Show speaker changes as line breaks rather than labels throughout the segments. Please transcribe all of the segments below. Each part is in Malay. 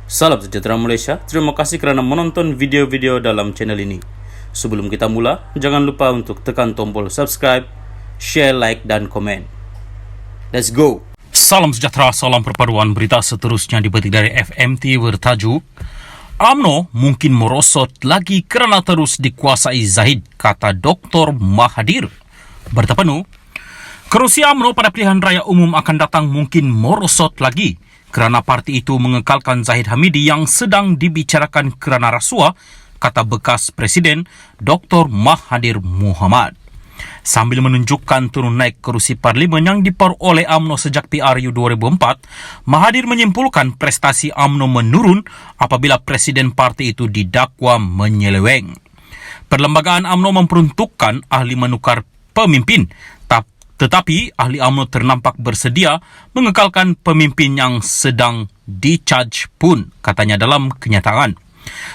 Salam sejahtera Malaysia, terima kasih kerana menonton video-video dalam channel ini. Sebelum kita mula, jangan lupa untuk tekan tombol subscribe, share, like dan komen. Let's go!
Salam sejahtera, salam perpaduan. Berita seterusnya dipetik dari FMT bertajuk UMNO mungkin merosot lagi kerana terus dikuasai Zahid, kata Dr. Mahathir. Berita penuh, kerusi UMNO pada pilihan raya umum akan datang mungkin merosot lagi kerana parti itu mengekalkan Zahid Hamidi yang sedang dibicarakan kerana rasuah, kata bekas Presiden Dr. Mahathir Mohamad. Sambil menunjukkan turun naik kerusi parlimen yang diperoleh UMNO sejak PRU 2004, Mahathir menyimpulkan prestasi UMNO menurun apabila Presiden parti itu didakwa menyeleweng. Perlembagaan UMNO memperuntukkan ahli menukar pemimpin, tetapi ahli UMNO ternampak bersedia mengekalkan pemimpin yang sedang di-charge pun, katanya dalam kenyataan.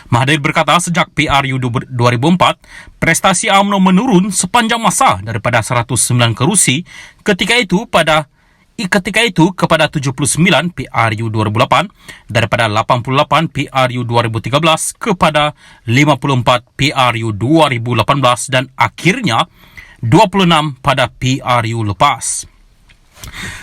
Mahathir berkata sejak PRU 2004, prestasi UMNO menurun sepanjang masa daripada 109 kerusi ketika itu kepada 79 PRU 2008, daripada 88 PRU 2013 kepada 54 PRU 2018 dan akhirnya 26 pada PRU lepas.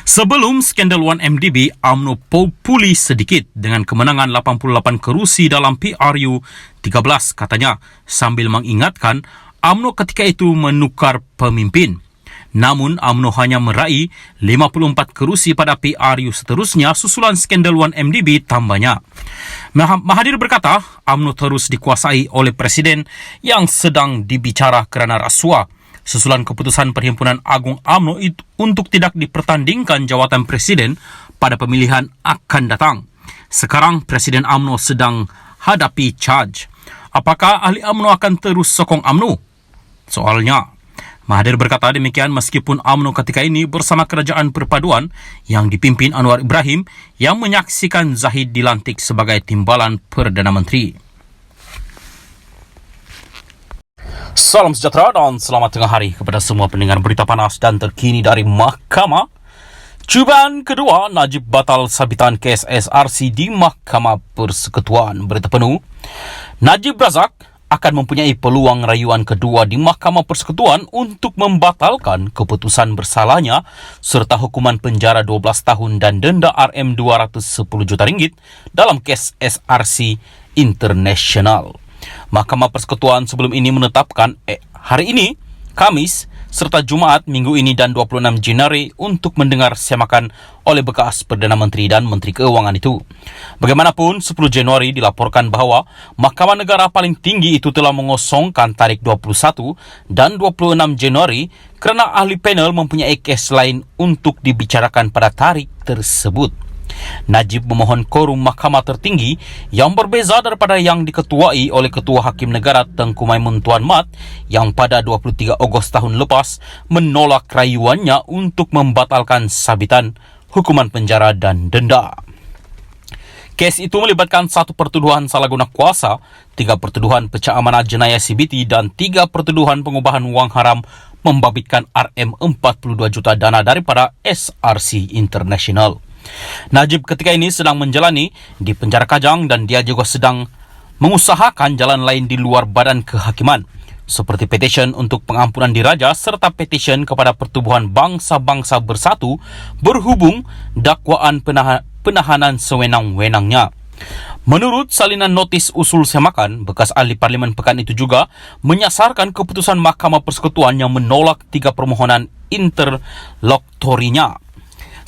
Sebelum skandal 1MDB, UMNO pulih sedikit dengan kemenangan 88 kerusi dalam PRU 13, katanya, sambil mengingatkan UMNO ketika itu menukar pemimpin. Namun, UMNO hanya meraih 54 kerusi pada PRU seterusnya susulan skandal 1MDB tambahnya. Mahathir berkata, UMNO terus dikuasai oleh Presiden yang sedang dibicara kerana rasuah, susulan keputusan Perhimpunan Agung UMNO untuk tidak dipertandingkan jawatan Presiden pada pemilihan akan datang. Sekarang Presiden UMNO sedang hadapi charge. Apakah ahli UMNO akan terus sokong UMNO? Soalnya, Mahathir berkata demikian meskipun UMNO ketika ini bersama Kerajaan Perpaduan yang dipimpin Anwar Ibrahim yang menyaksikan Zahid dilantik sebagai timbalan Perdana Menteri. Salam sejahtera dan selamat tengah hari kepada semua pendengar berita panas dan terkini dari Mahkamah. Cubaan kedua, Najib batal sabitan kes SRC di Mahkamah Persekutuan. Berita penuh, Najib Razak akan mempunyai peluang rayuan kedua di Mahkamah Persekutuan untuk membatalkan keputusan bersalahnya serta hukuman penjara 12 tahun dan denda RM210 juta ringgit dalam kes SRC International. Mahkamah Persekutuan sebelum ini menetapkan hari ini, Khamis, serta Jumaat minggu ini dan 26 Januari untuk mendengar semakan oleh bekas Perdana Menteri dan Menteri Keuangan itu. Bagaimanapun, 10 Januari dilaporkan bahawa Mahkamah Negara paling tinggi itu telah mengosongkan tarikh 21 dan 26 Januari kerana ahli panel mempunyai kes lain untuk dibicarakan pada tarikh tersebut. Najib memohon korum mahkamah tertinggi yang berbeza daripada yang diketuai oleh Ketua Hakim Negara Tengku Maimun Tuan Mat yang pada 23 Ogos tahun lepas menolak rayuannya untuk membatalkan sabitan hukuman penjara dan denda. Kes itu melibatkan 1 pertuduhan salah guna kuasa, 3 pertuduhan pecah amanah jenayah CBT dan 3 pertuduhan pengubahan wang haram membabitkan RM42 juta dana daripada SRC International. Najib ketika ini sedang menjalani di penjara Kajang dan dia juga sedang mengusahakan jalan lain di luar badan kehakiman seperti petisyen untuk pengampunan diraja serta petisyen kepada Pertubuhan Bangsa-Bangsa Bersatu berhubung dakwaan penahanan sewenang-wenangnya. Menurut salinan notis usul semakan, bekas ahli parlimen pekan itu juga menyasarkan keputusan Mahkamah Persekutuan yang menolak 3 permohonan interlokutorinya.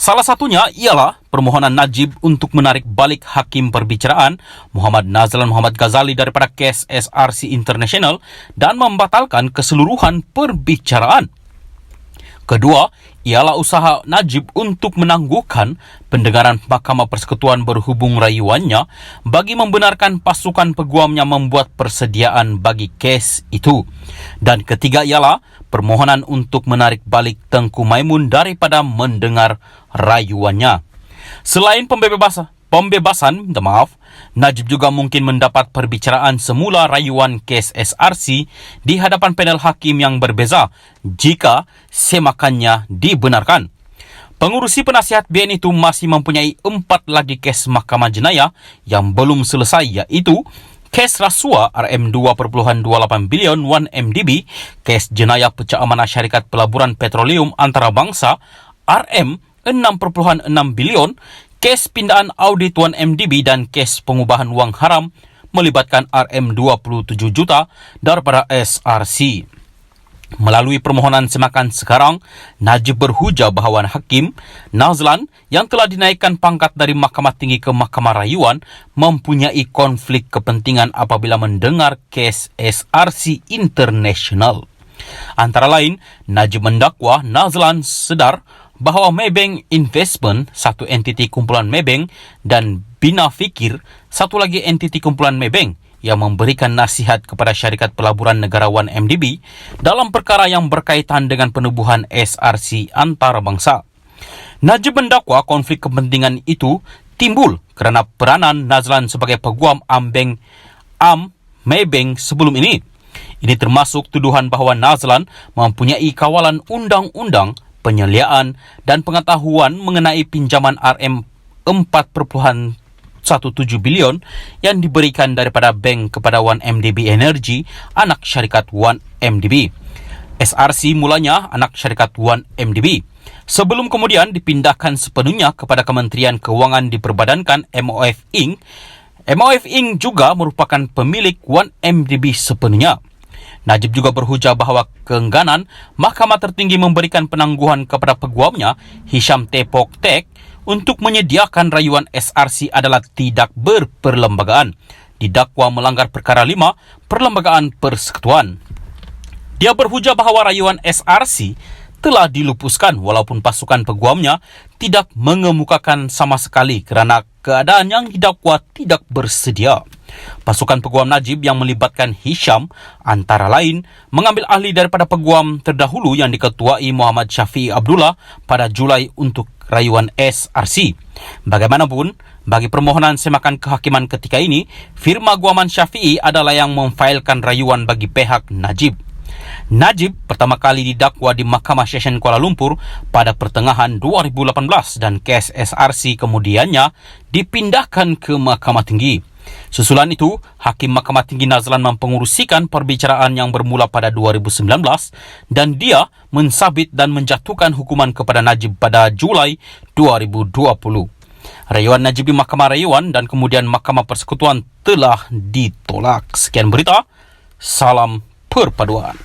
Salah satunya ialah permohonan Najib untuk menarik balik Hakim Perbicaraan Muhammad Nazlan Muhammad Ghazali daripada kes SRC International dan membatalkan keseluruhan perbicaraan. Kedua, ialah usaha Najib untuk menangguhkan pendengaran Mahkamah Persekutuan berhubung rayuannya bagi membenarkan pasukan peguamnya membuat persediaan bagi kes itu. Dan ketiga ialah permohonan untuk menarik balik Tengku Maimun daripada mendengar rayuannya. Selain pembebasan, Najib juga mungkin mendapat perbicaraan semula rayuan kes SRC di hadapan panel hakim yang berbeza jika semakannya dibenarkan. Pengurusi penasihat BN itu masih mempunyai 4 lagi kes Mahkamah Jenayah yang belum selesai, yaitu kes rasuah RM2.28 bilion 1MDB, kes jenayah pecah amanah syarikat pelaburan petroleum antarabangsa RM6.6 bilion, kes pindaan audit 1MDB dan kes pengubahan wang haram melibatkan RM27 juta daripada SRC. Melalui permohonan semakan sekarang, Najib berhujah bahawa Hakim Nazlan yang telah dinaikkan pangkat dari Mahkamah Tinggi ke Mahkamah Rayuan mempunyai konflik kepentingan apabila mendengar kes SRC International. Antara lain, Najib mendakwa Nazlan sedar bahawa Maybank Investment, satu entiti kumpulan Maybank, dan Bina Fikir, satu lagi entiti kumpulan Maybank, yang memberikan nasihat kepada syarikat pelaburan negarawan MDB dalam perkara yang berkaitan dengan penubuhan SRC antarabangsa. Najib mendakwa konflik kepentingan itu timbul kerana peranan Nazlan sebagai peguam Maybank sebelum ini. Ini termasuk tuduhan bahawa Nazlan mempunyai kawalan undang-undang, penyeliaan dan pengetahuan mengenai pinjaman RM4.17 bilion yang diberikan daripada bank kepada 1MDB Energy, anak syarikat 1MDB. SRC mulanya anak syarikat 1MDB, sebelum kemudian dipindahkan sepenuhnya kepada Kementerian Kewangan diperbadankan MOF Inc. MOF Inc. juga merupakan pemilik 1MDB sepenuhnya. Najib juga berhujah bahawa keengganan Mahkamah Tertinggi memberikan penangguhan kepada peguamnya, Hisham Tepok Tek, untuk menyediakan rayuan SRC adalah tidak berperlembagaan. Didakwa melanggar perkara 5 Perlembagaan Persekutuan. Dia berhujah bahawa rayuan SRC telah dilupuskan walaupun pasukan peguamnya tidak mengemukakan sama sekali kerana keadaan yang didakwa tidak bersedia. Pasukan peguam Najib yang melibatkan Hisham antara lain mengambil ahli daripada peguam terdahulu yang diketuai Muhammad Syafi'i Abdullah pada Julai untuk rayuan SRC. Bagaimanapun, bagi permohonan semakan kehakiman ketika ini, firma guaman Syafi'i adalah yang memfailkan rayuan bagi pihak Najib. Najib pertama kali didakwa di Mahkamah Session Kuala Lumpur pada pertengahan 2018 dan kes SRC kemudiannya dipindahkan ke Mahkamah Tinggi. Susulan itu, Hakim Mahkamah Tinggi Nazlan mempengurusikan perbicaraan yang bermula pada 2019 dan dia mensabit dan menjatuhkan hukuman kepada Najib pada Julai 2020. Rayuan Najib di Mahkamah Rayuan dan kemudian Mahkamah Persekutuan telah ditolak. Sekian berita, salam perpaduan.